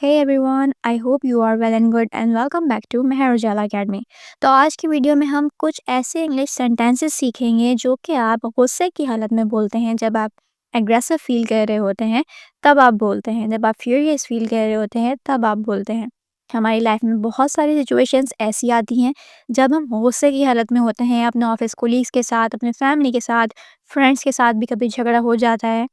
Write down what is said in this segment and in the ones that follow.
Hey everyone, I hope you are well and good and welcome back to Mehar Ujala academy. तो आज की video में हम कुछ ऐसे इंग्लिश सेंटेंसेस सीखेंगे जो कि आप गुस्से की हालत में बोलते हैं। जब आप एग्रेसिव फील कर रहे होते हैं तब आप बोलते हैं, जब आप फ्यूरियस फील कर रहे होते हैं तब आप बोलते हैं। हमारी लाइफ में बहुत सारी सिचुएशंस ऐसी आती हैं जब हम गुस्से की हालत में होते हैं, अपने ऑफिस कोलीग्स के साथ, अपने फैमिली के साथ, फ्रेंड्स के साथ भी कभी झगड़ा हो जाता है।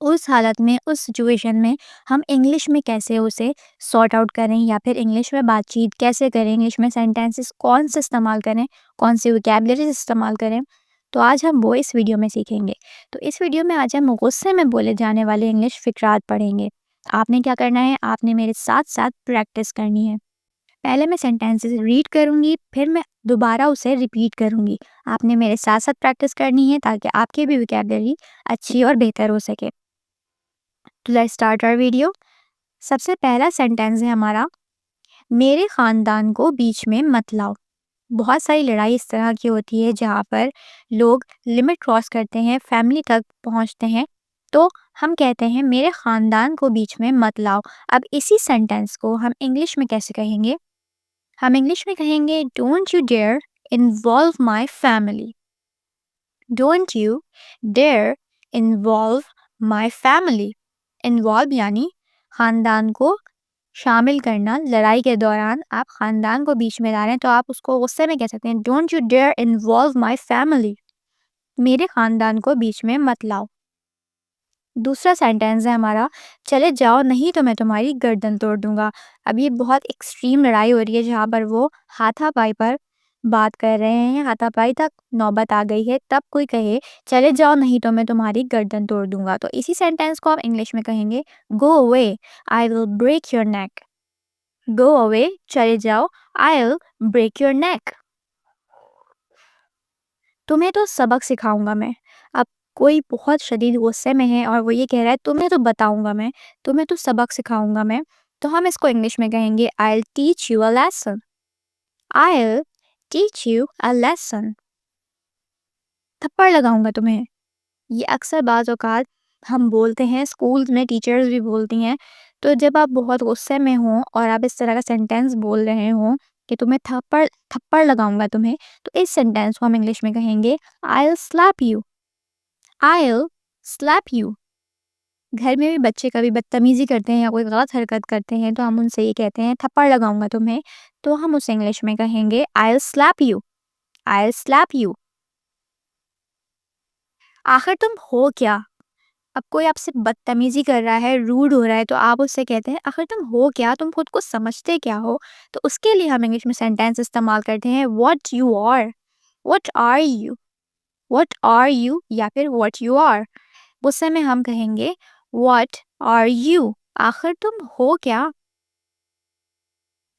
उस हालत में, उस सिचुएशन में हम इंग्लिश में कैसे उसे सॉर्ट आउट करें या फिर इंग्लिश में बातचीत कैसे करें, इंग्लिश में सेंटेंसेस कौन से इस्तेमाल करें, कौन सी वोकैबुलरीज इस्तेमाल करें, तो आज हम वो इस वीडियो में सीखेंगे। तो इस वीडियो में आज हम गुस्से में बोले जाने वाले इंग्लिश फ़िक़रात पढ़ेंगे। आपने क्या करना है, आपने मेरे साथ-साथ प्रैक्टिस करनी है। पहले मैं सेंटेंसेस रीड करूँगी, फिर मैं दोबारा उसे रिपीट करूँगी। आपने मेरे साथ-साथ प्रैक्टिस करनी है ताकि आपकी भी वोकैबुलरी अच्छी और बेहतर हो सके। तो लेट्स स्टार्ट आवर वीडियो। सबसे पहला सेंटेंस है हमारा, मेरे ख़ानदान को बीच में मत लाओ। बहुत सारी लड़ाई इस तरह की होती है जहाँ पर लोग लिमिट क्रॉस करते हैं, फैमिली तक पहुँचते हैं। तो हम कहते हैं मेरे ख़ानदान को बीच में मत लाओ। अब इसी सेंटेंस को हम इंग्लिश में कैसे कहेंगे? हम इंग्लिश में कहेंगे don't you dare involve my family. Don't you dare involve my family. Involve यानी ख़ानदान को शामिल करना। लड़ाई के दौरान आप ख़ानदान को बीच में ला रहे हैं तो आप उसको गुस्से में कह सकते हैं don't you dare involve my family. मेरे ख़ानदान को बीच में मत लाओ। दूसरा सेंटेंस है हमारा, चले जाओ नहीं तो मैं तुम्हारी गर्दन तोड़ दूंगा। अब ये बहुत एक्सट्रीम लड़ाई हो रही है जहाँ पर वो हाथापाई पर बात कर रहे हैं, हाथापाई तक नौबत आ गई है, तब कोई कहे चले जाओ नहीं तो मैं तुम्हारी गर्दन तोड़ दूंगा। तो इसी सेंटेंस को आप इंग्लिश में कहेंगे go away, I will break your neck. Go away, चले जाओ, I will break your neck. तुम्हें तो सबक सिखाऊंगा मैं। अब कोई बहुत शदीद गुस्से में है और वो ये कह रहा है तुम्हें तो बताऊंगा मैं, तुम्हें तो सबक सिखाऊंगा मैं। तो हम इसको इंग्लिश में कहेंगे I will teach you a lesson. I will teach you a lesson. थप्पड़ लगाऊंगा तुम्हें। ये अक्सर बाज़ औक़ात हम बोलते हैं, स्कूल में टीचर्स भी बोलती हैं। तो जब आप बहुत गुस्से में हों और आप इस तरह का सेंटेंस बोल रहे हों कि तुम्हें थप्पड़ थप्पड़ लगाऊंगा तुम्हें, तो इस सेंटेंस को हम इंग्लिश में कहेंगे I will slap you. I will slap you. घर में भी बच्चे कभी बदतमीज़ी करते हैं या कोई गलत हरकत करते हैं तो हम उनसे ये कहते हैं थप्पड़ लगाऊंगा तुम्हें। तो हम उसे इंग्लिश में कहेंगे I will slap you. I will slap you. आखिर तुम हो क्या? अब कोई आपसे बदतमीजी कर रहा है, रूड हो रहा है, तो आप उससे कहते हैं आखिर तुम हो क्या, तुम खुद को समझते क्या हो। तो उसके लिए हम इंग्लिश में सेंटेंस इस्तेमाल करते हैं what you are. What are you. What are you या फिर व्हाट यू आर। गुस्से में हम कहेंगे व्हाट आर यू। आखिर तुम हो क्या।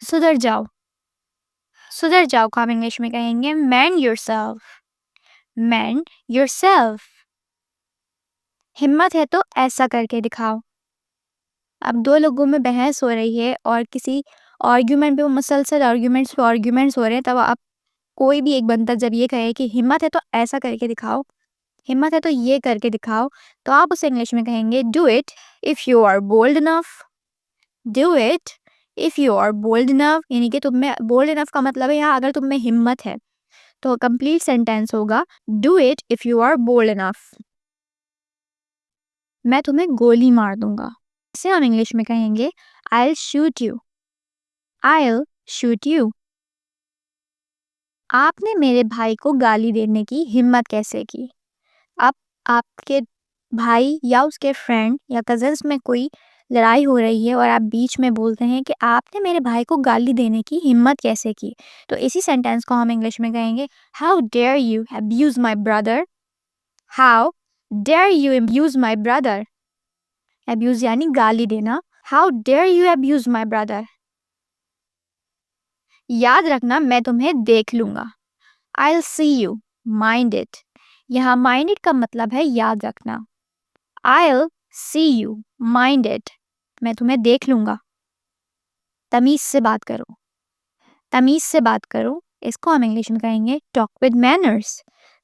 सुधर जाओ। सुधर जाओ को हम इंग्लिश में कहेंगे man your self. Man your self. हिम्मत है तो ऐसा करके दिखाओ। अब दो लोगों में बहस हो रही है और किसी आर्ग्यूमेंट पे, वो मुसलसल आर्ग्यूमेंट्स हो रहे हैं, तब आप कोई भी एक बंदा जब ये कहे कि हिम्मत है तो ऐसा करके दिखाओ, हिम्मत है तो ये करके दिखाओ, तो आप उसे इंग्लिश में कहेंगे do it if you are bold enough. Do it if you are bold enough, यानी कि तुम में बोल्ड इनफ का मतलब है यहाँ अगर तुम में हिम्मत है। तो कंप्लीट सेंटेंस होगा do it if you are bold enough. मैं तुम्हें गोली मार दूंगा। इसे हम इंग्लिश में कहेंगे I will shoot you. I will shoot you. आपने मेरे भाई को गाली देने की हिम्मत कैसे की। अब आपके भाई या उसके फ्रेंड या कजन्स में कोई लड़ाई हो रही है और आप बीच में बोलते हैं कि आपने मेरे भाई को गाली देने की हिम्मत कैसे की। तो इसी सेंटेंस को हम इंग्लिश में कहेंगे how dare you abuse my brother. How dare you abuse my brother. Abuse यानी गाली देना। How dare you abuse my brother. याद रखना मैं तुम्हें देख लूंगा। I will see you. Mind it. यहाँ माइंड इट का मतलब है याद रखना। I will see you. Mind it. मैं तुम्हें देख लूंगा। तमीज से बात करो। तमीज से बात करो, इसको हम इंग्लिश में कहेंगे टॉक विद मैनर्स।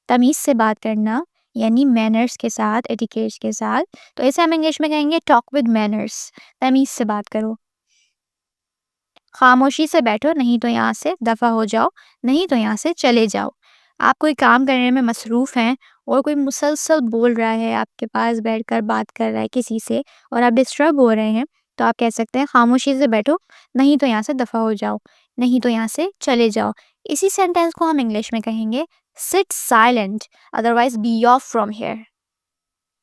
तमीज से बात करना यानी मैनर्स के साथ, एटिकेट्स के साथ। तो इसे हम इंग्लिश में कहेंगे टॉक विद मैनर्स, तमीज़ से बात करो। खामोशी से बैठो, नहीं तो यहाँ से दफ़ा हो जाओ, नहीं तो यहाँ से चले जाओ। आप कोई काम करने में मसरूफ़ हैं और कोई मुसलसल बोल रहा है, आपके पास बैठकर बात कर रहा है किसी से और आप डिस्टर्ब हो रहे हैं, तो आप कह सकते हैं खामोशी से बैठो, नहीं तो यहाँ से दफ़ा हो जाओ, नहीं तो यहाँ से चले जाओ। इसी सेंटेंस को हम इंग्लिश में कहेंगे sit silent, otherwise be off from here.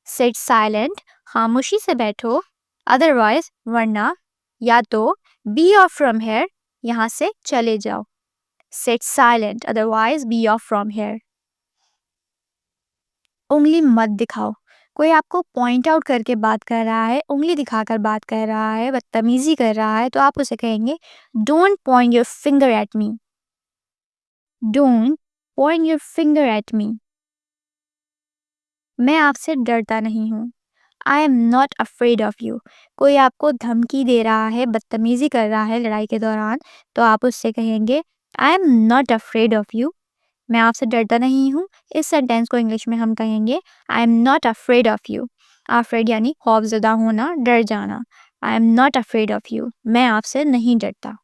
Sit silent, खामोशी से बैठो, अदरवाइज वरना, या तो बी ऑफ फ्रॉम हेयर, यहाँ से चले जाओ। Sit silent, otherwise be off from here. उंगली मत दिखाओ, कोई आपको पॉइंट आउट करके बात कर रहा है, उंगली दिखाकर बात कर रहा है, बदतमीजी कर रहा है, तो आप उसे कहेंगे don't point your finger at me. Don't point your finger at me. मैं आपसे डरता नहीं हूँ। I am not afraid of you. कोई आपको धमकी दे रहा है, बदतमीजी कर रहा है लड़ाई के दौरान, तो आप उससे कहेंगे I am not afraid of you. मैं आपसे डरता नहीं हूँ। इस सेंटेंस को इंग्लिश में हम कहेंगे I am not afraid of you. Afraid यानी खौफजदा होना, डर जाना। I am not afraid of you, मैं आपसे नहीं डरता।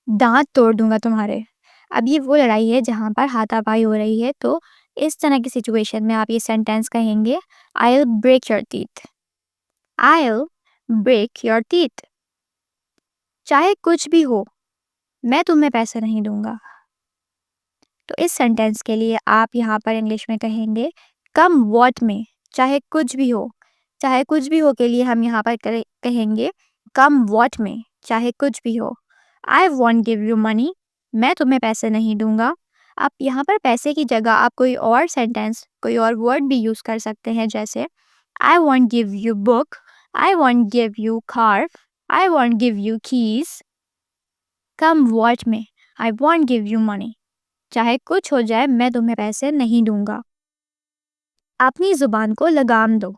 दांत तोड़ दूंगा तुम्हारे। अब ये वो लड़ाई है जहाँ पर हाथापाई हो रही है, तो इस तरह की सिचुएशन में आप ये सेंटेंस कहेंगे I will break your teeth. I will break your teeth. चाहे कुछ भी हो, मैं तुम्हें पैसे नहीं दूंगा। तो इस सेंटेंस के लिए आप यहाँ पर इंग्लिश में कहेंगे कम वॉट में, चाहे कुछ भी हो। चाहे कुछ भी हो के लिए हम यहाँ पर कहेंगे कम वॉट में, चाहे कुछ भी हो। आई वॉन्ट गिव यू मनी, मैं तुम्हें पैसे नहीं दूंगा। आप यहाँ पर पैसे की जगह आप कोई और सेंटेंस, कोई और वर्ड भी यूज़ कर सकते हैं, जैसे I won't give you book, I won't give you car, I won't give you keys. Come what में, I won't give you money, चाहे कुछ हो जाए मैं तुम्हें पैसे नहीं दूंगा। अपनी जुबान को लगाम दो।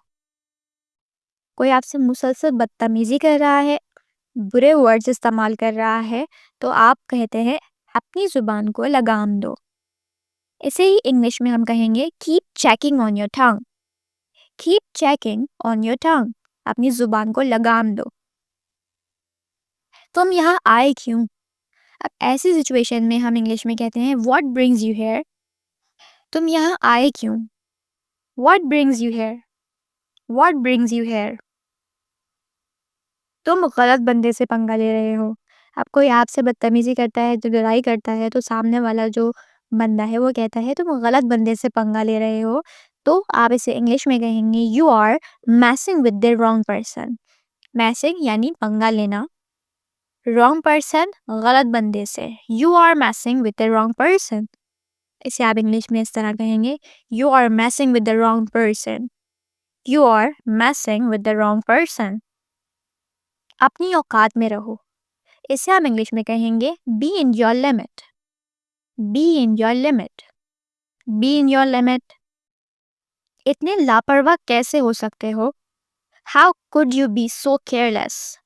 कोई आपसे मुसलसल बदतमीजी कर रहा है, बुरे वर्ड्स इस्तेमाल कर रहा है, तो आप कहते हैं अपनी जुबान को लगाम दो। इसे ही इंग्लिश में हम कहेंगे keep checking on your tongue. Keep checking on your tongue, अपनी जुबान को लगाम दो। तुम यहाँ आए क्यों? अब ऐसी सिचुएशन में हम इंग्लिश में कहते हैं व्हाट ब्रिंग्स यू हियर। तुम यहाँ आए क्यों? What brings you here. What brings you here. तुम गलत बंदे से पंगा ले रहे हो। अब कोई आपसे बदतमीजी करता है, जो लड़ाई करता है, तो सामने वाला जो बंदा है वो कहता है तुम गलत बंदे से पंगा ले रहे हो, तो आप इसे इंग्लिश में कहेंगे you are messing with the wrong person. Messing यानी पंगा लेना, रॉन्ग पर्सन गलत बंदे से, you are messing with the wrong person. इसे आप इंग्लिश में इस तरह कहेंगे you are messing with the wrong person. You are messing with the wrong person. अपनी औकात में रहो। इसे हम इंग्लिश में कहेंगे be in your limit. Be in your limit. Be in your limit. इतने लापरवाह कैसे हो सकते हो? How could you be so careless.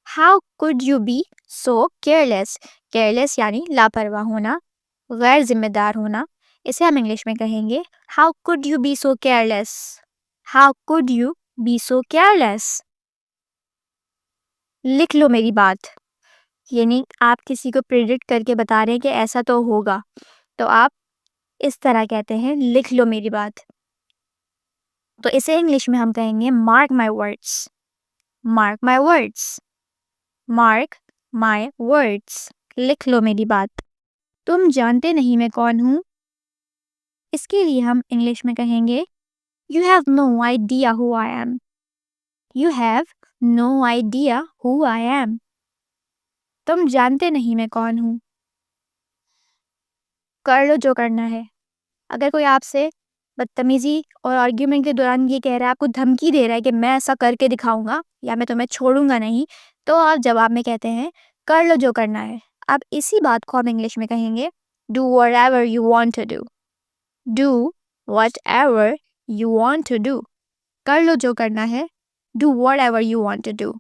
How could you be so careless. Careless यानी लापरवाह होना, गैर जिम्मेदार होना। इसे हम इंग्लिश में कहेंगे how could you be so careless. How could you be so careless. लिख लो मेरी बात, यानी आप किसी को प्रेडिक्ट करके बता रहे हैं कि ऐसा तो होगा, तो आप इस तरह कहते हैं लिख लो मेरी बात। तो इसे इंग्लिश में हम कहेंगे mark my words. Mark my words. Mark my words, लिख लो मेरी बात। तुम जानते नहीं मैं कौन हूँ। इसके लिए हम इंग्लिश में कहेंगे you have no idea who I am. You have no idea who I am. तुम जानते नहीं मैं कौन हूँ। कर लो जो करना है। अगर कोई आपसे बदतमीजी और आर्ग्यूमेंट के दौरान ये कह रहा है, आपको धमकी दे रहा है कि मैं ऐसा करके दिखाऊंगा या मैं तुम्हें छोड़ूंगा नहीं, तो आप जवाब में कहते हैं कर लो जो करना है। अब इसी बात को हम इंग्लिश में कहेंगे do whatever you want to do. Do whatever you want to do. कर लो जो करना है, do whatever you want to do.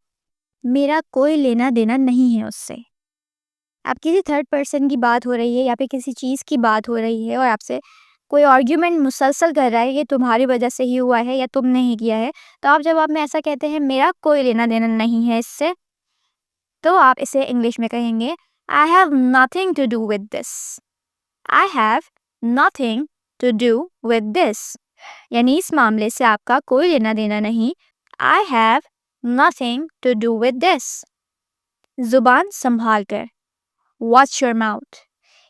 मेरा कोई लेना देना नहीं है उससे। अब किसी थर्ड पर्सन की बात हो रही है या फिर किसी चीज़ की बात हो रही है और आपसे कोई आर्ग्यूमेंट मुसलसल कर रहा है, ये तुम्हारी वजह से ही हुआ है या तुमने ही किया है, तो आप जवाब में ऐसा कहते हैं मेरा कोई लेना देना नहीं है इससे, तो आप इसे इंग्लिश में कहेंगे I have nothing to do with this. I have nothing to do with this, यानी इस मामले से आपका कोई लेना देना नहीं। I have nothing to do with this. जुबान संभाल कर, वॉच योर माउथ।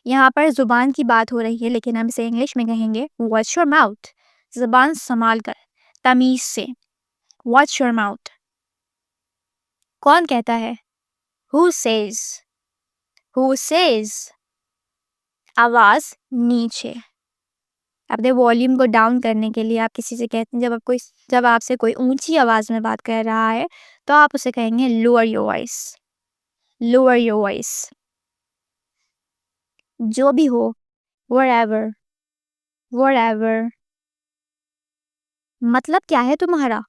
यहाँ पर जुबान की बात हो रही है लेकिन हम इसे इंग्लिश में कहेंगे वॉच योर माउथ। जुबान संभाल कर, तमीज से, वॉच योर माउथ। कौन कहता है? Who says, who says. आवाज नीचे, अपने वॉल्यूम को डाउन करने के लिए आप किसी से कहते हैं, जब आपसे कोई ऊंची आवाज में बात कर रहा है तो आप उसे कहेंगे lower your voice, lower your voice. जो भी हो, wherever, wherever। मतलब क्या है तुम्हारा?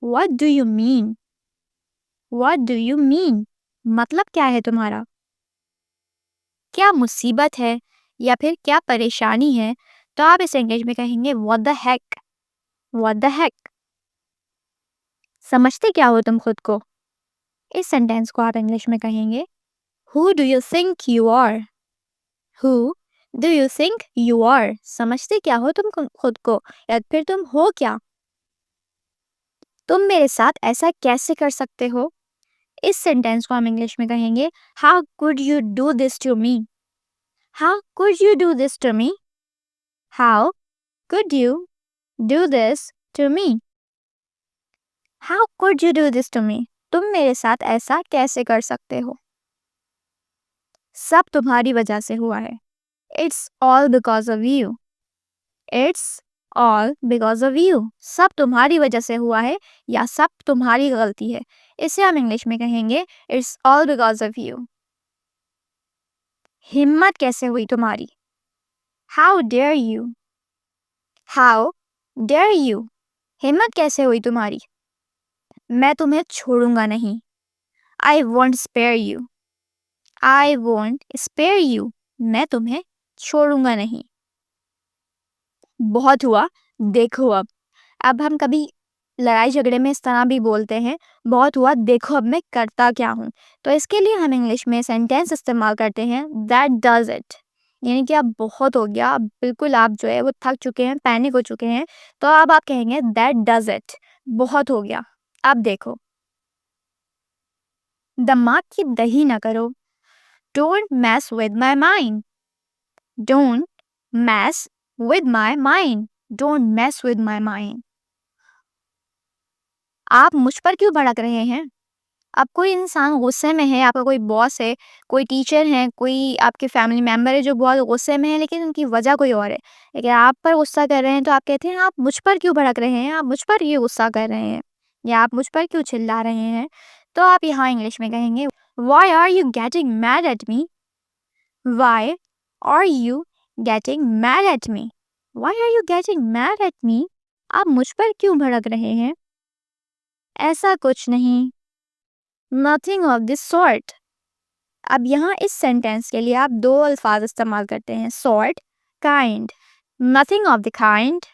What do you mean? What do you mean? मतलब क्या है तुम्हारा? क्या मुसीबत है या फिर क्या परेशानी है, तो आप इसे इंग्लिश में कहेंगे what the heck, what the heck। समझते क्या हो तुम खुद को? इस सेंटेंस को आप इंग्लिश में कहेंगे Who do you think you are? Who do you think you are? समझते क्या हो तुम खुद को, या फिर तुम हो क्या? तुम मेरे साथ ऐसा कैसे कर सकते हो? इस सेंटेंस को हम इंग्लिश में कहेंगे How could you do this to me? How could you do this to me? How could you do this to me? How could you do this to me? तुम मेरे साथ ऐसा कैसे कर सकते हो? सब तुम्हारी वजह से हुआ है। It's all because of you. It's all because of you. सब तुम्हारी वजह से हुआ है या सब तुम्हारी गलती है। इसे हम इंग्लिश में कहेंगे It's all because of you. हिम्मत कैसे हुई तुम्हारी? How dare you? How dare you? हिम्मत कैसे हुई तुम्हारी? मैं तुम्हें छोड़ूंगा नहीं। I won't spare you. I won't spare you. मैं तुम्हें छोड़ूंगा नहीं। बहुत हुआ, देखो अब हम कभी लड़ाई झगड़े में इस तरह भी बोलते हैं, बहुत हुआ देखो अब मैं करता क्या हूँ। तो इसके लिए हम इंग्लिश में सेंटेंस इस्तेमाल करते हैं दैट डज इट, यानी कि अब बहुत हो गया, अब बिल्कुल आप जो है वो थक चुके हैं, पैनिक हो चुके हैं, तो अब आप कहेंगे दैट डज इट, बहुत हो गया, अब देखो। दिमाग की दही ना करो, don't mess with my mind, don't mess with my mind, don't mess with my mind. आप मुझ पर क्यों भड़क रहे हैं? अब कोई इंसान गुस्से में है, आपका कोई बॉस है, कोई टीचर है, कोई आपके फैमिली मेम्बर है जो बहुत गुस्से में है लेकिन उनकी वजह कोई और है, लेकिन आप पर गुस्सा कर रहे हैं, तो आप कहते हैं आप मुझ पर क्यों भड़क रहे हैं, आप मुझ पर ये गुस्सा कर रहे हैं, या आप मुझ पर क्यों चिल्ला रहे हैं। तो आप यहाँ इंग्लिश में कहेंगे why are you getting mad at me, why are you getting mad at me, why are you getting mad at me. आप मुझ पर क्यों भड़क रहे हैं? ऐसा कुछ नहीं, नथिंग ऑफ दिस सॉर्ट। अब यहाँ इस सेंटेंस के लिए आप दो अल्फाज इस्तेमाल करते हैं, sort, kind. Nothing of the kind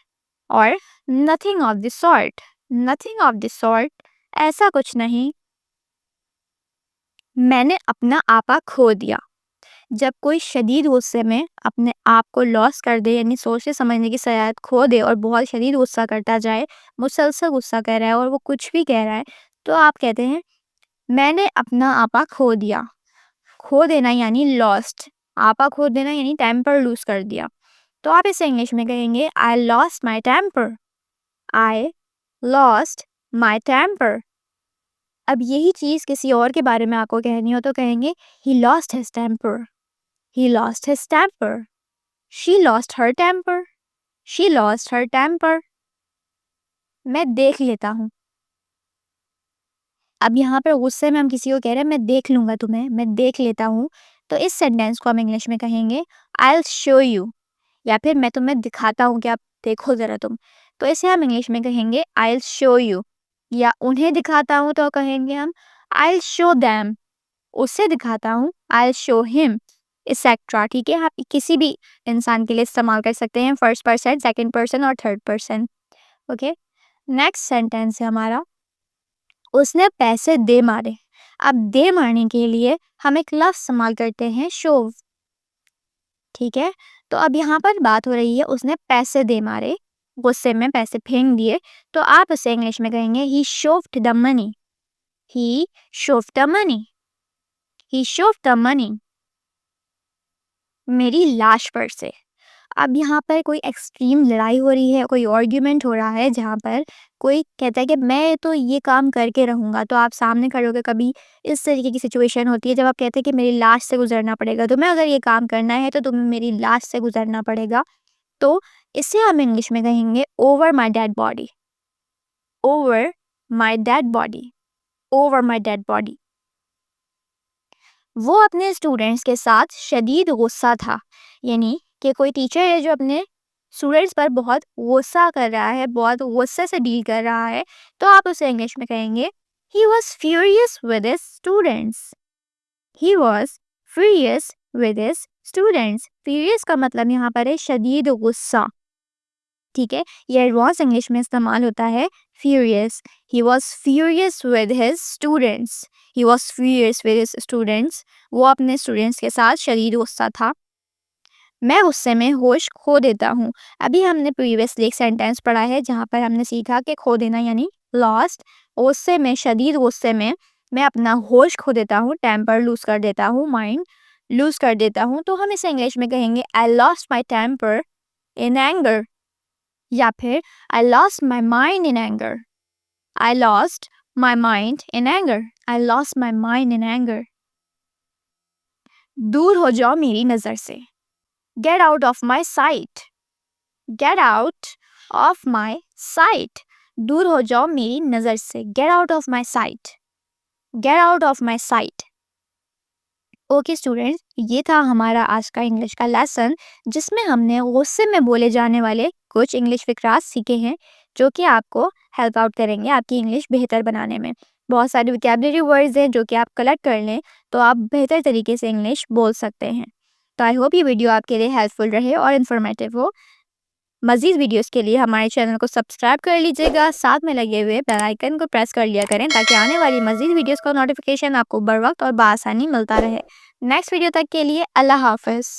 और nothing of the sort. Nothing of the sort, ऐसा कुछ नहीं। मैंने अपना आपा खो दिया। जब कोई शदीद गुस्से में अपने आप को लॉस कर दे, यानी सोचने समझने की सलाहियत खो दे और बहुत शदीद गुस्सा करता जाए, मुसलसल गुस्सा कर रहा है और वो कुछ भी कह रहा है, तो आप कहते हैं मैंने अपना आपा खो दिया। खो देना यानी लॉस्ट, आपा खो देना यानी टेम्पर लूज कर दिया। तो आप इसे इंग्लिश में कहेंगे I lost my temper, I lost my temper. अब यही चीज़ किसी और के बारे में आपको कहनी हो तो कहेंगे he lost his temper, he lost his temper, she lost her temper, she lost her temper. मैं देख लेता हूँ। अब यहाँ पर गुस्से में हम किसी को कह रहे हैं मैं देख लूँगा तुम्हें, मैं देख लेता हूँ, तो इस सेंटेंस को हम इंग्लिश में कहेंगे आई विल शो यू, या फिर मैं तुम्हें दिखाता हूँ कि आप देखो ज़रा तुम। तो इसे हम इंग्लिश में कहेंगे आई विल शो यू, या उन्हें दिखाता हूँ तो कहेंगे हम आई विल शो दैम, उसे दिखाता हूँ I will show him. Etcetera. ठीक है, आप किसी भी इंसान के लिए इस्तेमाल कर सकते हैं, फर्स्ट पर्सन, सेकंड पर्सन और third person. Okay, next sentence है हमारा, उसने पैसे दे मारे। अब दे मारने के लिए हम एक लफ्ज इस्तेमाल करते हैं शोव। ठीक है, तो अब यहाँ पर बात हो रही है उसने पैसे दे मारे, गुस्से में पैसे फेंक दिए, तो आप उसे इंग्लिश में कहेंगे he shoved the money. He shoved the money. He shoved the money. मेरी लाश पर से। अब यहाँ पर कोई एक्सट्रीम लड़ाई हो रही है, कोई आर्ग्यूमेंट हो रहा है जहाँ पर कोई कहता है कि मैं तो ये काम करके रहूँगा, तो आप सामने खड़े होकर कभी इस तरीके की सिचुएशन होती है जब आप कहते हैं कि मेरी लाश से गुजरना पड़ेगा, तुम्हें अगर ये काम करना है तो तुम्हें मेरी लाश से गुजरना पड़ेगा। तो इसे हम इंग्लिश में कहेंगे over my dead body. Over my dead body. Over my dead body. वो अपने स्टूडेंट्स के साथ शदीद गुस्सा था, यानी कि कोई टीचर है जो अपने स्टूडेंट्स पर बहुत गुस्सा कर रहा है, बहुत गुस्से से डील कर रहा है, तो आप उसे इंग्लिश में कहेंगे he was furious with his students. He was furious with his students. Furious का मतलब यहाँ पर है शदीद गुस्सा। ठीक है, ये एडवांस इंग्लिश में इस्तेमाल होता है furious. He was furious with his students. He was furious with his students. वो अपने स्टूडेंट्स के साथ शदीद गुस्सा था। मैं गुस्से में होश खो देता हूँ। अभी हमने प्रीवियसली एक सेंटेंस पढ़ा है जहाँ पर हमने सीखा कि खो देना यानी लॉस्ट। गुस्से में, शदीद गुस्से में मैं अपना होश खो देता हूँ, टेम्पर लूज कर देता हूँ, माइंड लूज कर देता हूँ, तो हम इसे इंग्लिश में कहेंगे I lost my temper in anger, या फिर I lost my mind in anger. I lost my mind in anger. I lost my mind in anger. दूर हो जाओ मेरी नज़र से। Get out of my sight. Get out of my sight. दूर हो जाओ मेरी नज़र से। Get out of my sight. Get out of my sight. Okay students, ये था हमारा आज का इंग्लिश का लेसन, जिसमें हमने गुस्से में बोले जाने वाले कुछ इंग्लिश फिक्रास सीखे हैं जो कि आपको हेल्प आउट करेंगे आपकी इंग्लिश बेहतर बनाने में। बहुत सारे वोकैबुलरी वर्ड्स हैं जो कि आप कलेक्ट कर लें तो आप बेहतर तरीके से इंग्लिश बोल सकते हैं। तो आई होप ये वीडियो आपके लिए हेल्पफुल रहे और इन्फॉर्मेटिव हो। मज़ीद वीडियोस के लिए हमारे चैनल को सब्सक्राइब कर लीजिएगा, साथ में लगे हुए बेल आइकन को प्रेस कर लिया करें ताकि आने वाली मज़ीद वीडियोस का नोटिफिकेशन आपको बर वक्त और बआसानी मिलता रहे। नेक्स्ट वीडियो तक के लिए अल्लाह हाफ़िज़।